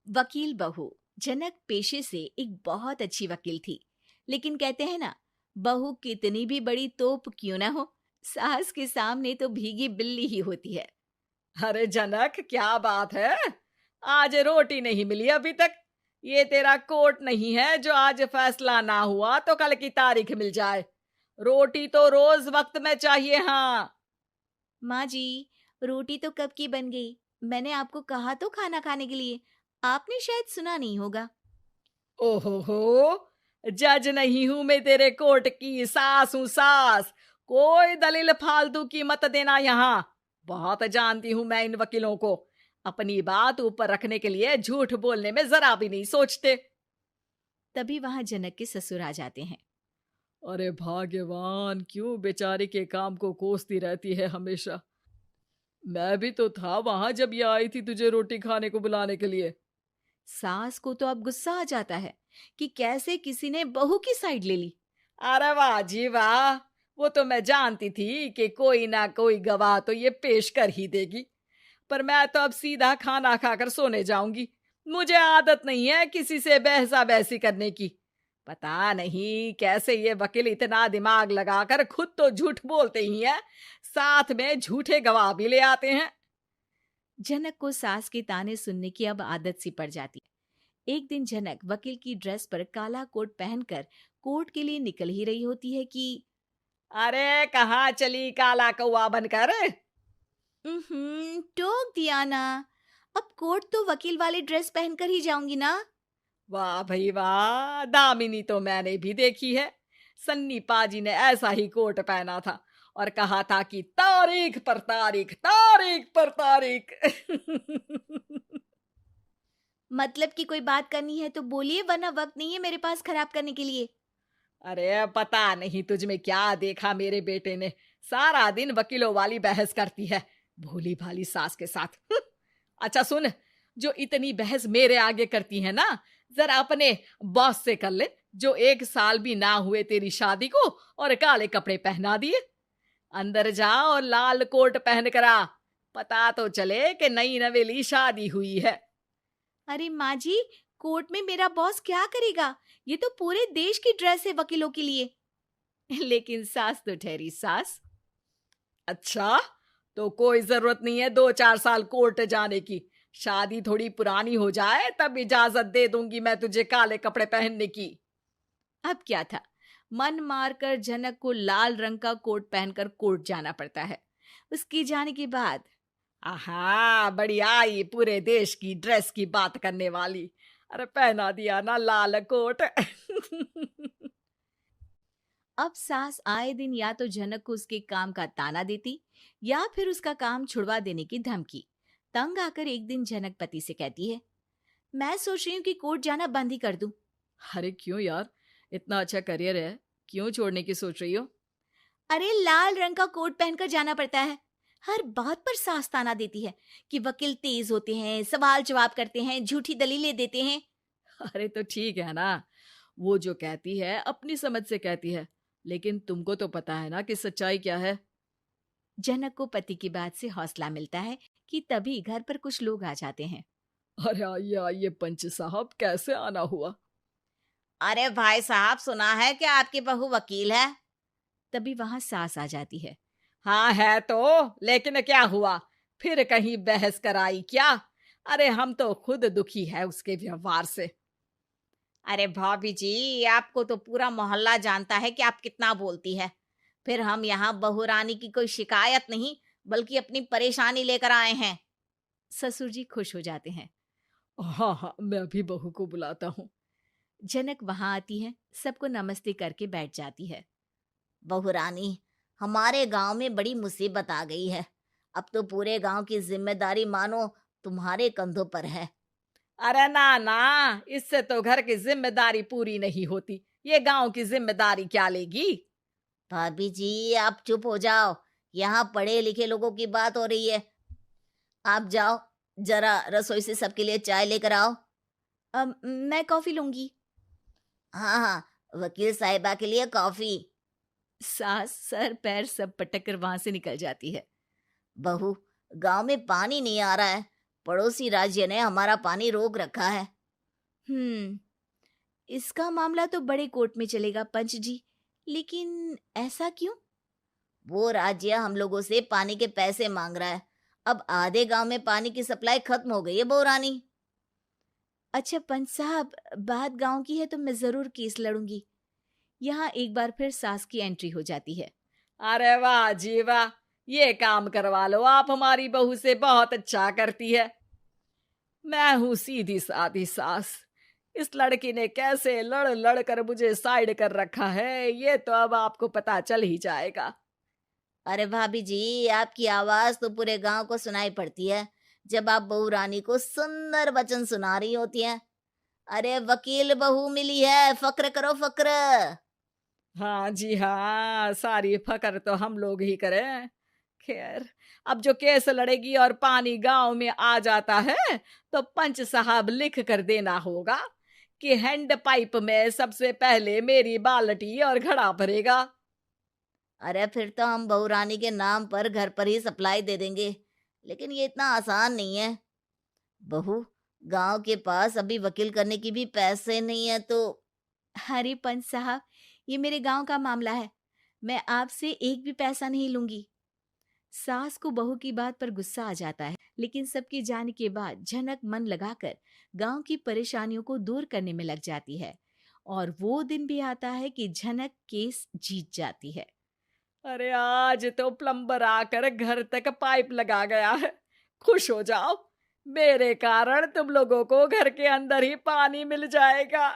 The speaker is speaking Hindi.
वकील बहू। जनक पेशे से एक बहुत अच्छी वकील थी, लेकिन कहते हैं ना, बहू कितनी भी बड़ी तोप क्यों ना हो, सास के सामने तो भीगी बिल्ली ही होती है। अरे जनक, क्या बात है? आज रोटी नहीं मिली अभी तक। ये तेरा कोर्ट नहीं है जो आज फैसला ना हुआ तो कल की तारीख मिल जाए। रोटी तो रोज वक्त में चाहिए। हाँ। माँ जी, रोटी तो कब की बन गई। मैंने आपको कहा तो खाना खाने के लिए, आपने शायद सुना नहीं होगा। ओहो हो, जज नहीं हूं मैं तेरे कोर्ट की, सास हूं सास। कोई दलील फालतू की मत देना यहाँ। बहुत जानती हूं मैं इन वकीलों को। अपनी बात ऊपर रखने के लिए झूठ बोलने में जरा भी नहीं सोचते। तभी वहां जनक के ससुर आ जाते हैं। अरे भाग्यवान, क्यों बेचारी के काम को कोसती रहती है हमेशा। मैं भी तो था वहां जब ये आई थी तुझे रोटी खाने को बुलाने के लिए। सास को तो अब गुस्सा आ जाता है कि कैसे किसी ने बहू की साइड ले ली। अरे वाह जी वाह, वो तो मैं जानती थी कि कोई ना कोई गवाह तो ये पेश कर ही देगी। पर मैं तो अब सीधा खाना खाकर सोने जाऊंगी। मुझे आदत नहीं है किसी से बहसा बहसी करने की। पता नहीं कैसे ये वकील इतना दिमाग लगाकर खुद तो झूठ बोलते ही हैं, साथ में झूठे गवाह भी ले आते हैं। जनक को सास के ताने सुनने की अब आदत सी पड़ जाती है। एक दिन जनक वकील की ड्रेस पर काला कोट पहनकर कोर्ट के लिए निकल ही रही होती है कि अरे कहाँ चली काला कौवा बनकर? टोक दिया ना। अब कोर्ट तो वकील वाली ड्रेस पहनकर ही जाऊंगी ना। वाह भाई वाह, दामिनी तो मैंने भी देखी है। सन्नी पाजी ने ऐसा ही कोट पहना था और कहा था कि तारीख पर तारीख, तारीख पर तारीख। मतलब कि कोई बात करनी है तो बोलिए, वरना वक्त नहीं है मेरे पास खराब करने के लिए। अरे पता नहीं तुझ में क्या देखा मेरे बेटे ने, सारा दिन वकीलों वाली बहस करती है, भोली भाली सास के साथ। अच्छा सुन, जो इतनी बहस मेरे आगे करती है ना, जरा अपने बॉस से कर ले, जो 1 साल भी ना हुए तेरी शादी को और काले कपड़े पहना दिए। अंदर जा और लाल कोट पहन कर आ, पता तो चले कि नई नवेली शादी हुई है। अरे माँ जी, कोर्ट में मेरा बॉस क्या करेगा? ये तो पूरे देश की ड्रेस है वकीलों के लिए। लेकिन सास तो ठहरी सास। अच्छा, तो कोई जरूरत नहीं है 2-4 साल कोर्ट जाने की। शादी थोड़ी पुरानी हो जाए तब इजाजत दे दूंगी मैं तुझे काले कपड़े पहनने की। अब क्या था, मन मारकर जनक को लाल रंग का कोट पहनकर कोर्ट जाना पड़ता है। उसके जाने के बाद आहा, बढ़िया, ये पूरे देश की ड्रेस की बात करने वाली। अरे पहना दिया ना लाल कोट। अब सास आए दिन या तो जनक को उसके काम का ताना देती या फिर उसका काम छुड़वा देने की धमकी। तंग आकर एक दिन जनक पति से कहती है, मैं सोच रही हूँ कि कोर्ट जाना बंद ही कर दूं। अरे क्यों यार, इतना अच्छा करियर है, क्यों छोड़ने की सोच रही हो? अरे लाल रंग का कोट पहनकर जाना पड़ता है। हर बात पर सास ताना देती है कि वकील तेज होते हैं, सवाल जवाब करते हैं, झूठी दलीलें देते हैं। अरे तो ठीक है ना, वो जो कहती है अपनी समझ से कहती है, लेकिन तुमको तो पता है ना कि सच्चाई क्या है। जनक को पति की बात से हौसला मिलता है कि तभी घर पर कुछ लोग आ जाते हैं। अरे आइए पंच साहब, कैसे आना हुआ? अरे भाई साहब, सुना है कि आपकी बहू वकील है। तभी वहां सास आ जाती है। हाँ है तो, लेकिन क्या हुआ? फिर कहीं बहस कराई क्या? अरे हम तो खुद दुखी है उसके व्यवहार से। अरे भाभी जी, आपको तो पूरा मोहल्ला जानता है कि आप कितना बोलती है। फिर हम यहाँ बहू रानी की कोई शिकायत नहीं, बल्कि अपनी परेशानी लेकर आए हैं। ससुर जी खुश हो जाते हैं। हाँ हाँ, मैं भी बहू को बुलाता हूँ। जनक वहां आती है, सबको नमस्ते करके बैठ जाती है। बहू रानी, हमारे गांव में बड़ी मुसीबत आ गई है। अब तो पूरे गांव की जिम्मेदारी मानो तुम्हारे कंधों पर है। अरे ना ना, इससे तो घर की जिम्मेदारी पूरी नहीं होती, ये गांव की जिम्मेदारी क्या लेगी? भाभी जी, आप चुप हो जाओ। यहाँ पढ़े लिखे लोगों की बात हो रही है। आप जाओ, जरा रसोई से सबके लिए चाय लेकर आओ। अब मैं कॉफी लूंगी। हाँ हाँ, वकील साहिबा के लिए कॉफी। सास सर पैर सब पटक कर वहां से निकल जाती है। बहू, गांव में पानी नहीं आ रहा है, पड़ोसी राज्य ने हमारा पानी रोक रखा है। इसका मामला तो बड़े कोर्ट में चलेगा पंच जी, लेकिन ऐसा क्यों? वो राज्य हम लोगों से पानी के पैसे मांग रहा है। अब आधे गांव में पानी की सप्लाई खत्म हो गई है बहुरानी। अच्छा पंच साहब, बात गांव की है तो मैं जरूर केस लड़ूंगी। यहाँ एक बार फिर सास की एंट्री हो जाती है। अरे वाह जी वाह, ये काम करवा लो आप हमारी बहू से, बहुत अच्छा करती है। मैं हूं सीधी सादी सास। इस लड़की ने कैसे लड़ लड़ कर मुझे साइड कर रखा है, ये तो अब आपको पता चल ही जाएगा। अरे भाभी जी, आपकी आवाज तो पूरे गांव को सुनाई पड़ती है जब आप बहू रानी को सुंदर वचन सुना रही होती हैं। अरे वकील बहू मिली है, फक्र करो फक्र। हाँ जी हाँ, सारी फकर तो हम लोग ही करें। खैर, अब जो केस लड़ेगी और पानी गांव में आ जाता है तो पंच साहब लिख कर देना होगा कि हैंड पाइप में सबसे पहले मेरी बाल्टी और घड़ा भरेगा। अरे फिर तो हम बहू रानी के नाम पर घर पर ही सप्लाई दे देंगे, लेकिन ये इतना आसान नहीं है। बहू, गांव के पास अभी वकील करने की भी पैसे नहीं है तो। अरे पंच साहब, ये मेरे गांव का मामला है, मैं आपसे एक भी पैसा नहीं लूंगी। सास को बहू की बात पर गुस्सा आ जाता है, लेकिन सबके जाने के बाद झनक मन लगाकर गांव की परेशानियों को दूर करने में लग जाती है। और वो दिन भी आता है कि झनक केस जीत जाती है। अरे आज तो प्लम्बर आकर घर तक पाइप लगा गया है। खुश हो जाओ, मेरे कारण तुम लोगों को घर के अंदर ही पानी मिल जाएगा।